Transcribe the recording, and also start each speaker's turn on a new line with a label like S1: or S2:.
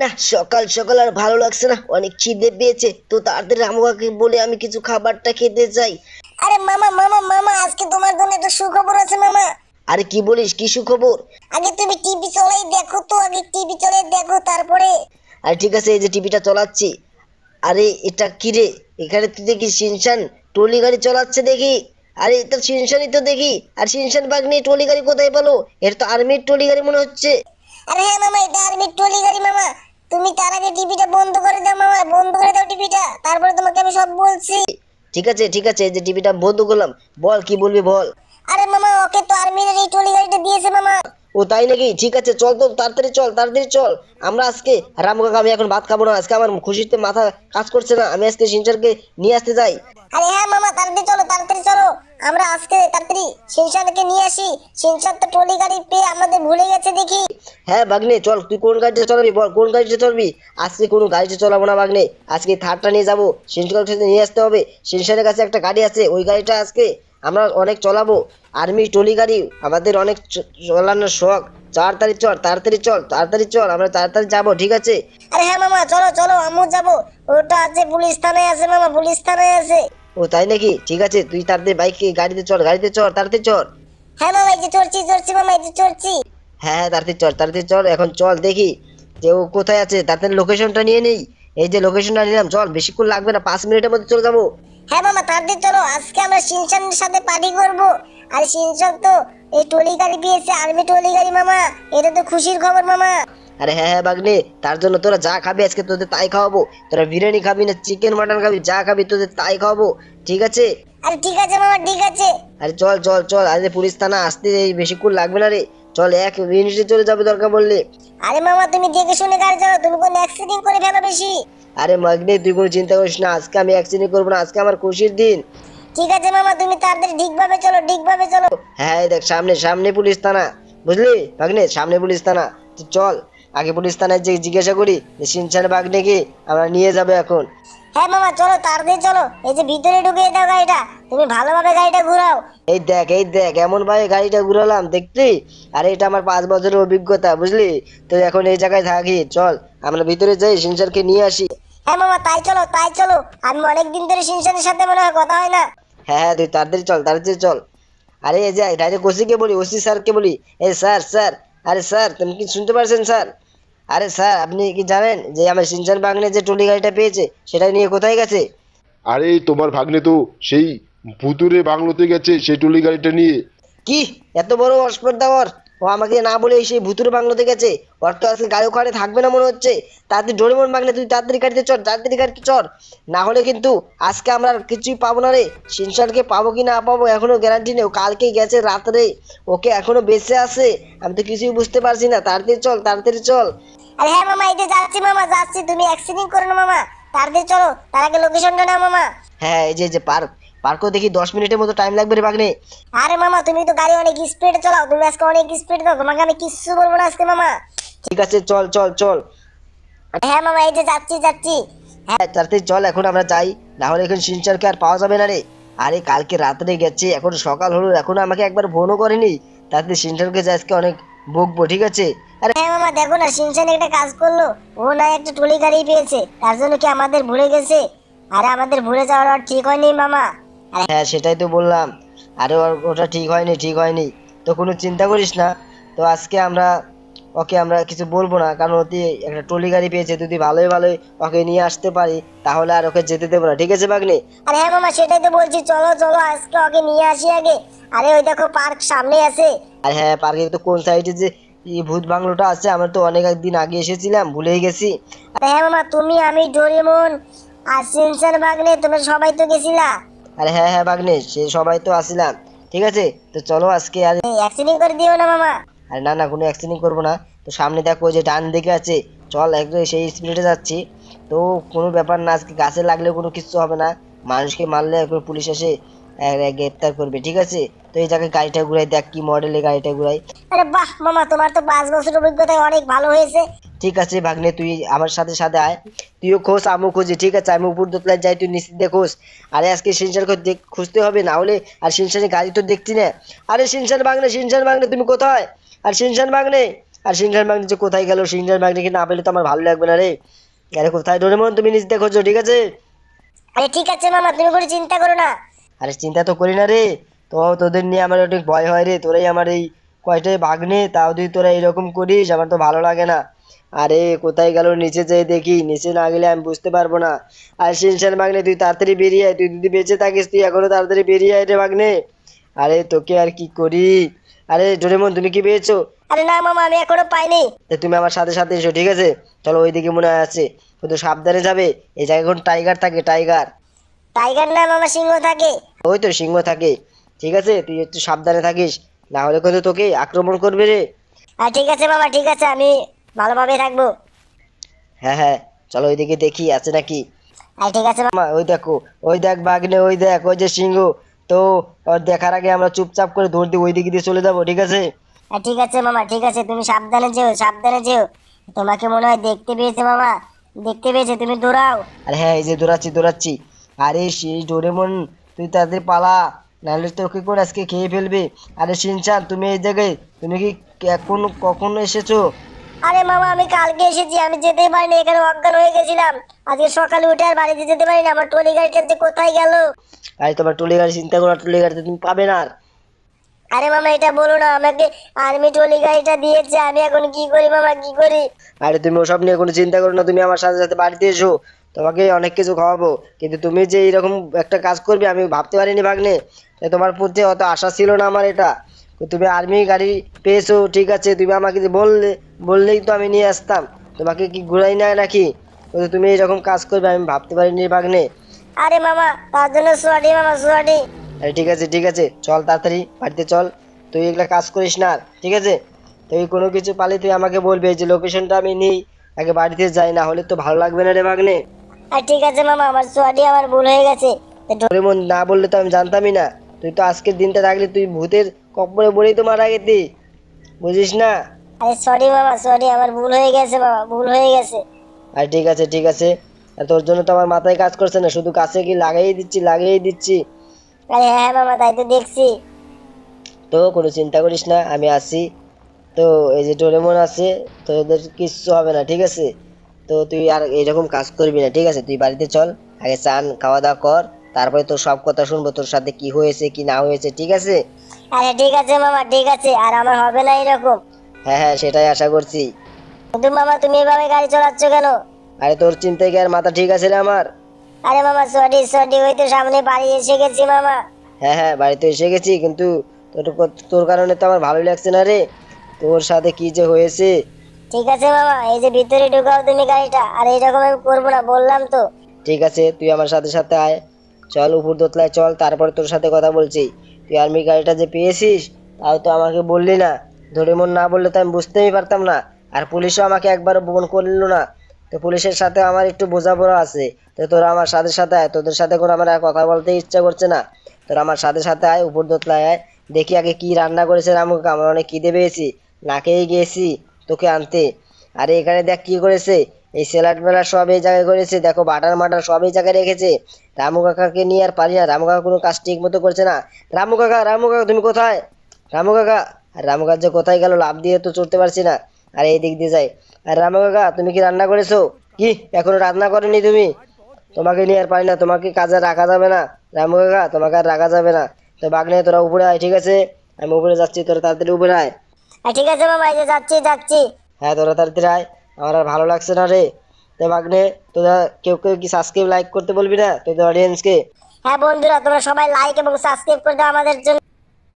S1: না, সকাল সকাল আর ভালো লাগছে না, অনেক খিদে পেয়েছে। তো তাড়াতাড়ি রামুকাকে বলে আমি কিছু খাবারটা খেতে চাই।
S2: আরে মামা মামা মামা, আজকে তোমার জন্য একটা সুখবর আছে মামা।
S1: আরে কি বলিস, কি সুখবর?
S2: আগে তুমি টিভি চলাই দেখো তো, আগে টিভি চলাই দেখো তারপরে।
S1: আরে ঠিক আছে, এই যে টিভিটা চালাচ্ছি। আরে এটা কি রে? এখানে তুই দেখি শিনশান ট্রলি গাড়ি চালাচ্ছে দেখি। আরে এটা শিনশানই তো দেখি। আর শিনশান বাগ নিয়ে ট্রলি গাড়ি কোথায় পেলো? এটা তো আর্মির ট্রলি গাড়ি মনে হচ্ছে।
S2: আরে হ্যাঁ মামা, এটা আর্মির ট্রলি গাড়ি মামা। তুমি তার আগে টিভিটা বন্ধ করে দাও মামা, বন্ধ করে দাও টিভিটা, তারপরে তোমাকে আমি সব বলছি।
S1: ঠিক আছে ঠিক আছে, এই যে টিভিটা বন্ধ করলাম। বল কি বলবি বল।
S2: আরে মামা, ওকে তো আর্মির এই ট্রলি গাড়িটা দিয়েছে মামা।
S1: ও তাই নাকি? ঠিক আছে, চল তো, তাড়াতাড়ি চল, তাড়াতাড়ি চল। আমরা আজকে রামু কাকা, আমি এখন ভাত খাবো না আজকে, আমার খুশিতে মাথা কাজ করছে না। আমি আজকে শিনচারকে নিয়ে আসতে যাই।
S2: আরে হ্যাঁ মামা, তাড়াতাড়ি চলো তাড়াতাড়ি চলো। আমরা আজকে তাড়াতাড়ি শিনচানকে নিয়ে আসি। শিনচান তো ট্রলি গাড়ি পেয়ে আমাদের ভুলে গেছে দেখি।
S1: হ্যাঁ বাগনে, চল, তুই কোন গাড়িতে চলাবি বল, কোন গাড়িতে চলবি? আজকে কোনো গাড়িতে চলাবো না বাগনে, আজকে থারটা নিয়ে যাবো। শিনচারকে সাথে নিয়ে আসতে হবে। শিনচারের কাছে একটা গাড়ি আছে, ওই গাড়িটা আজকে আমরা অনেক চলাবো। আর্মি ট্রলি গাড়ি আমাদের অনেক চলানোর শখ। তাড়াতাড়ি চল, তাড়াতাড়ি চল, তাড়াতাড়ি চল, আমরা তাড়াতাড়ি যাবো, ঠিক আছে?
S2: আরে হ্যাঁ মামা, চলো চলো, আমিও যাবো। ওটা আছে পুলিশ থানায় আছে মামা, পুলিশ থানায় আছে।
S1: ও তাই নাকি? ঠিক আছে, তুই তাড়াতাড়ি বাইকে গাড়িতে চল, গাড়িতে চল, তাড়াতাড়ি চল।
S2: হ্যাঁ মামা, এই যে চড়ছি চড়ছি মামা, এই যে চড়ছি।
S1: হ্যাঁ হ্যাঁ, তাড়াতাড়ি চল, তাড়াতাড়ি চল, এখন চল দেখি যে ও কোথায় আছে। তাড়াতাড়ি লোকেশনটা নিয়ে নেই। এই যে লোকেশনটা নিলাম, চল, বেশিক্ষণ লাগবে না, 5 মিনিটের মধ্যে চলে যাবো।
S2: হ্যাঁ মামা, তাড়াতাড়ি চলো, আজকে আমরা শিনচানের সাথে পার্টি করব। আর শিনচান তো এই ট্রলি গাড়ি পেয়েছে, আর্মি ট্রলি গাড়ি মামা। এটা তো খুশির খবর মামা।
S1: আরে হ্যাঁ হ্যাঁ বাগনে, তার জন্য তোরা যা খাবি আজকে তোদের তাই খাওয়াবো। তোরা বিরিয়ানি খাবি না চিকেন মাটন খাবি, যা খাবি তোদের তাই খাওয়াবো, ঠিক আছে?
S2: আরে ঠিক আছে মামা, ঠিক আছে।
S1: আরে চল চল চল, আরে পুলিশ থানা আসতে এই বেশিক্ষণ লাগবে না রে। চল, 1 মিনিটে চলে যাবে দরকার বললে।
S2: আরে মামা, তুমি দেখে শুনে গাড়ি চালাও, তুমি কোন অ্যাক্সিডেন্ট করে ফেলো বেশি।
S1: আরে মাগনে, তুই কোনো চিন্তা করিস না, আজকে আমি অ্যাক্সিডেন্ট করবো না, আজকে আমার খুশির দিন।
S2: ঠিক আছে মামা, তুমি তাড়াতাড়ি ঠিকভাবে চলো, ঠিকভাবে চলো।
S1: হ্যাঁ এই দেখ, সামনে সামনে পুলিশ থানা, বুঝলি ভাগ্নে, সামনে পুলিশ থানা। তো চল, আগে পুলিশ থানায় যে জিজ্ঞাসা করি যে সিনচান ভাগ্নেকে আমরা নিয়ে যাবে এখন।
S2: হ্যাঁ মামা, চলো তাড়াতাড়ি চলো, এই যে ভিতরে ঢুকিয়ে দাও গাড়িটা। তুমি ভালোভাবে গাড়িটা ঘুরাও।
S1: এই দেখ, এই দেখ, এমন ভাবে গাড়িটা ঘুরালাম দেখলি। আরে এটা আমার 5 বছরের অভিজ্ঞতা, বুঝলি? তো এখন এই জায়গায় থাকি, চল আমরা ভিতরে যাই, সিনচানকে নিয়ে আসি।
S2: হ্যাঁ মামা, তাই চলো তাই চলো। আমি অনেকদিন ধরে শিনচানের সাথে মনে হয় কথা হয় না।
S1: হ্যাঁ হ্যাঁ, তুই তাড়াতাড়ি চল, তাড়াতাড়ি চল। আরে এই যে ডাইরেক্ট ওসিকে বলি, ওসি স্যারকে বলি, এই স্যার স্যার, আরে স্যার তুমি কি শুনতে পারছেন স্যার? আরে স্যার, আপনি কি জানেন যে আমার সিনচান বাগনে যে ট্রলি গাড়িটা পেয়েছে সেটা নিয়ে কোথায় গেছে?
S3: আরে তোমার ভাগ্নে তো সেই ভুতুরে বাংলোতে গেছে সেই টলি গাড়িটা নিয়ে।
S1: কি এত বড় অস্পর্ধা ওর! ও আমাকে না বলে সেই ভুতুরে বাংলোতে গেছে। ওর তো আজকে গাড়ি ওখানে থাকবে না মনে হচ্ছে। তাড়াতাড়ি ডোরেমন বাগনে, তুই তাড়াতাড়ি গাড়িতে চড়, তাড়াতাড়ি গাড়িতে চড়। না হলে কিন্তু আজকে আমরা আর কিছুই পাবো না রে। সিনচানকে পাবো কি না পাবো এখনো গ্যারান্টি নেই। ও কালকে গেছে রাত্রে, ওকে এখনো বেঁচে আছে। আমি তো কিছুই বুঝতে পারছি না। তাড়াতাড়ি চল, তাড়াতাড়ি চল।
S2: আরে হ্যাঁ মামা, এই যে যাচ্ছি মামা, যাচ্ছি। তুমি অ্যাক্সিডেন্ট করো না মামা, তাড়াতাড়ি চলো, তার আগে লোকেশনটা নাও মামা।
S1: হ্যাঁ, এই যে পার্ক, পার্কও দেখি 10 মিনিটের মতো টাইম লাগবে রে বাগনে।
S2: আরে মামা, তুমি তো গাড়ি অনেক স্পিডে চালাও, তুমি আজকে অনেক স্পিড দাও, তোমাকে আমি কিচ্ছু বলবো না আজকে মামা।
S1: ঠিক আছে, চল চল চল।
S2: হ্যাঁ মামা, এই যে যাচ্ছি যাচ্ছি।
S1: হ্যাঁ তাড়াতাড়ি চল, এখন আমরা যাই। না হলে এখন সিনচানকে আর পাওয়া যাবে না রে। আরে কালকে রাত্রে গেছে, এখন সকাল হলো, এখনো আমাকে একবার ফোনও করেনি। তাড়াতাড়ি সিনচানকে যে আজকে অনেক বকবো, ঠিক আছে? আরে
S2: হ্যাঁ মামা, দেখো না, শিনচান একটা কাজ করলো। ও না একটা ট্রলি গাড়ি পেয়েছে, তার জন্য কি আমাদের ভুলে গেছে? আরে আমাদের ভুলে যাওয়ার আর ঠিক হয়নি মামা। আরে
S1: হ্যাঁ সেটাই তো বললাম। আরে ওটা ঠিক হয়নি, ঠিক হয়নি। তো কোনো চিন্তা করিস না। তো আজকে আমরা ওকে আমরা কিছু বলবো না, কারণ ওতে একটা ট্রলি গাড়ি পেয়েছে। যদি ভালোই ভালোই ওকে নিয়ে আসতে পারি তাহলে আর ওকে যেতে দেবো না, ঠিক আছে বাগনে?
S2: আরে হ্যাঁ মামা, সেটাই তো বলছি, চলো চলো আজকে ওকে নিয়ে আসি আগে। আরে ওই দেখো পার্ক সামনে আছে।
S1: আর হ্যাঁ, পার্কে তো কোন সাইডে যে এই ভূত বাংলোটা আছে, আমরা তো অনেক দিন আগে এসেছিলাম, ভুলেই গেছি।
S2: আরে হ্যাঁ মামা, তুমি আমি ডোরেমন আর শিনচান ভাগ্নে, তোমরা সবাই তো গেছিলা।
S1: আরে হ্যাঁ হ্যাঁ বাগনে, সে সবাই তো আসিলাম। ঠিক আছে, তো চলো আজকে আর।
S2: অ্যাক্সিডেন্ট করে দিও না মামা।
S1: আরে না না, কোনো অ্যাক্সিডেন্ট করবো না। তো সামনে দেখো ওই যে ডান দিকে আছে, চল একদম সেই স্পিডে যাচ্ছি। তো কোনো ব্যাপার না, আজকে গাছে লাগলে কোনো কিছু হবে না। মানুষকে মারলে একবার পুলিশ এসে গ্রেপ্তার করবে, ঠিক আছে? তো এই জায়গায় গাড়িটা ঘুরাই, দেখ কি মডেলের গাড়িটা ঘুরাই।
S2: আরে বাহ মামা, তোমার তো 5 বছর অভিজ্ঞতায় অনেক ভালো হয়েছে।
S1: ঠিক আছে ভাগ্নে, তুই আমার সাথে সাথে আয়। তুইও খোঁজ, আমিও খুঁজি, ঠিক আছে? আমি উপর দোতলায় যাই, তুই নিচে দিয়ে খোঁজ। আরে আজকে সিনচানকে খুঁজতে হবে, না হলে আর সিনচানের গাড়ি তো দেখছি না। আরে সিনচান ভাগ্নে, সিনচান ভাগ্নে তুমি কোথায়? আর সিনচান ভাগ্নে, আর শিনচান ভাগ্নে যে কোথায় গেল, শিনচান ভাগ্নেকে না পেলে তো আমার ভালো লাগবে না রে। আরে কোথায় ডোরেমন, তুমি নিজ দেখো, ঠিক আছে?
S2: আরে ঠিক আছে মামা, তুমি কোনো চিন্তা করো না।
S1: আরে চিন্তা তো করি না রে, তো তোদের নিয়ে আমার একটু ভয় হয় রে, তোরাই আমার এই কয়টাই ভাগ্নে, তাও তুই তোরা এরকম করিস, আমার তো ভালো লাগে না। আরে কোথায় গেল, নিচে যেয়ে দেখি, নিচে না গেলে আমি বুঝতে পারবো না। আর শিনচান ভাগ্নে তুই তাড়াতাড়ি বেরিয়ে আয়, তুই যদি বেঁচে থাকিস তুই এখনো তাড়াতাড়ি বেরিয়ে আয় রে ভাগ্নে। আরে তোকে আর কি করি। আরে ডোরেমন তুমি কি পেয়েছো?
S2: আরে না মামা, আমি এখনো পাইনি।
S1: তা তুমি আমার সাথে সাথে এসো, ঠিক আছে? চলো ওইদিকে মনে হয় আছে, কিন্তু সাবধানে যাবে, এই জায়গায় এখন টাইগার থাকে, টাইগার।
S2: টাইগার না মামা, সিংহ থাকে।
S1: ওই তো সিংহ থাকে, ঠিক আছে? তুই একটু সাবধানে থাকিস, না হলে কিন্তু তোকে আক্রমণ করবে রে।
S2: আর ঠিক আছে মামা, ঠিক আছে, আমি ভালোভাবে থাকবো।
S1: হ্যাঁ হ্যাঁ, চলো ওইদিকে দেখি আছে নাকি।
S2: আর ঠিক আছে মামা।
S1: ওই দেখো, ওই দেখ বাঘনে, ওই দেখ, ওই যে সিংহ। তো ওর দেখার আগে আমরা চুপচাপ করে দৌড় দিয়ে ওই দিকে দিয়ে চলে যাবো, ঠিক আছে?
S2: আর ঠিক আছে মামা, ঠিক আছে, তুমি সাবধানে যেও, সাবধানে যেও। তোমাকে মনে হয় দেখতে পেয়েছে মামা, দেখতে পেয়েছে, তুমি দৌড়াও।
S1: আরে হ্যাঁ, এই যে দৌড়াচ্ছি দৌড়াচ্ছি। আরে সেই ডোরেমন, তুই তাদের পালা, নাহলে তোকে করে আজকে খেয়ে ফেলবে। আরে শিনচান তুমি এই জায়গায়, তুমি কি এখন কখন এসেছো?
S2: আরে মামা, আমি কালকে এসেছি, আমি যেতেই পারিনি, এখানে অজ্ঞান হয়ে গেছিলাম। আজকে সকালে উঠে আর বাড়িতে যেতে পারিনি, আমার ট্রলি গাড়িটা যে কোথায় গেল।
S1: আরে তোমার টুলি গাড়ি চিন্তা করো, টুলি গাড়িতে তুমি পাবে না আর।
S2: আরে মামা, এটা বলো না, আমাকে আর্মি ট্রলি গাড়িটা দিয়েছে, আমি এখন কি করি মামা, কি করি?
S1: আরে তুমি ওসব নিয়ে কোনো চিন্তা করো না, তুমি আমার সাথে সাথে বাড়িতে এসো, তোমাকে অনেক কিছু খাওয়াবো। কিন্তু তুমি যে এরকম একটা কাজ করবে আমি ভাবতে পারিনি ভাগ্নে। তাই তোমার প্রতি অত আশা ছিল না আমার এটা। তো তুমি আর্মি গাড়ি পেয়েছো, ঠিক আছে, তুমি আমাকে যে বললেই তো আমি নিয়ে আসতাম। তোমাকে কি ঘুরাই না নাকি? কিন্তু তুমি এরকম কাজ করবে আমি ভাবতে পারিনি ভাগ্নে।
S2: আরে মামা, তার জন্য সরি মামা, সরি।
S1: আরে ঠিক আছে ঠিক আছে, চল তাড়াতাড়ি বাড়িতে চল। তুই এগুলা কাজ করিস না আর, ঠিক আছে? তুই কোনো কিছু পালে তুই আমাকে বলবি, এই যে লোকেশনটা আমি নিই, আগে বাড়িতে যাই, না হলে তো ভালো লাগবে না রে ভাগ্নে।
S2: আর ঠিক আছে মামা, আমার সরি, আমার ভুল হয়ে গেছে।
S1: ডোরেমন না বললে তো আমি জানতামই না। তুই তো আজকের দিনটা থাকলে তুই ভূতের কবরে পড়েই তো মারা গেতি, বুঝিস না?
S2: আরে সরি মামা, সরি, আমার ভুল হয়ে গেছে মামা, ভুল হয়ে গেছে।
S1: আর ঠিক আছে ঠিক আছে, আর তোর জন্য তো আমার মাথায় কাজ করছে না, শুধু কাছে কি লাগিয়েই দিচ্ছি লাগিয়েই দিচ্ছি।
S2: আরে হ্যাঁ হ্যাঁ মামা, তাই তো দেখছি।
S1: তো কোনো চিন্তা করিস না, আমি আছি। তো এই যে ডোরেমন আছে, তো ওদের কিচ্ছু হবে না, ঠিক আছে? তো তুই আর এরকম কাজ করবি না, ঠিক আছে? তুই বাড়িতে চল, আগে চান খাওয়া দাওয়া কর, তারপরে তোর সব কথা শুনবো, তোর সাথে কি হয়েছে কি না হয়েছে, ঠিক আছে?
S2: আরে ঠিক আছে মামা, ঠিক আছে, আর আমার হবে না এরকম।
S1: হ্যাঁ হ্যাঁ, সেটাই আশা করছি।
S2: কিন্তু মামা, তুমি এভাবে গাড়ি চালাচ্ছ কেন?
S1: আরে তোর চিন্তায় কি আর মাথা ঠিক আছে রে আমার?
S2: আরে মামা, সরি সরি, ওই তো সামনে বাড়ি এসে গেছি মামা।
S1: হ্যাঁ হ্যাঁ, বাড়িতে এসে গেছি, কিন্তু তোর তোর কারণে তো আমার ভালো লাগছে না রে, তোর সাথে কি যে হয়েছে।
S2: ঠিক আছে মামা, এই যে ভিতরে ঢুকাও তুমি গাড়িটা, আর এইরকম আমি করবো না, বললাম তো।
S1: ঠিক আছে, তুই আমার সাথে সাথে আয়, চল উপর দোতলায় চল, তারপরে তোর সাথে কথা বলছি। তুই আর্মি গাড়িটা যে পেয়েছিস, তাও তো আমাকে বললি না। ডোরেমন না বললে তো আমি বুঝতেই পারতাম না। আর পুলিশও আমাকে একবারও ফোন করলো না। তো পুলিশের সাথে আমার একটু বোঝাপড়া আছে। তো তোরা আমার সাথে সাথে আয়, তোদের সাথে করে আমার আর কথা বলতে ইচ্ছা করছে না। তোরা আমার সাথে সাথে আয়, উপর দোতলায় আয়, দেখি আগে কি রান্না করেছে রামু কাকা, আমার অনেক খিদে পেয়েছি, না খেয়েই গিয়েছি তোকে আনতে। আরে এখানে দেখ কি করেছে, এই স্যালাড মেলার সব এই জায়গায় করেছে, দেখো বাটার মাটার সব এই জায়গায় রেখেছে। রামু কাকাকে নিয়ে আর পারি না, রামু কাকা কোনো কাজ ঠিক মতো করছে না। রামু কাকা, রামু কাকা তুমি কোথায়? রামু কাকা, আর রামু কাকা যে কোথায় গেল, লাফ দিয়ে তো চড়তে পারছি না। আর এই দিক দিয়ে যাই। আর রামু কাকা তুমি কি রান্না করেছো? কি এখনো রান্না করেনি তুমি? তোমাকে নিয়ে আর পারি না, তোমাকে কাজে রাখা যাবে না। রামু কাকা তোমাকে আর রাখা যাবে না। তো বাগনে তোরা উপরে আয়, ঠিক আছে? আমি উপরে যাচ্ছি, তোরা তাড়াতাড়ি উপরে আয়।
S2: আর ঠিক আছে মামা, এই যে যাচ্ছি যাচ্ছি।
S1: হ্যাঁ তোরা তাড়াতাড়ি আয়, আমার আর ভালো লাগছে না রে। তো ভাগ্নে, তোরা কেউ কেউ কি সাবস্ক্রাইব লাইক করতে বলবি না তোদের অডিয়েন্সকে?
S2: হ্যাঁ বন্ধুরা, তোমরা সবাই লাইক এবং সাবস্ক্রাইব করে দাও আমাদের জন্য।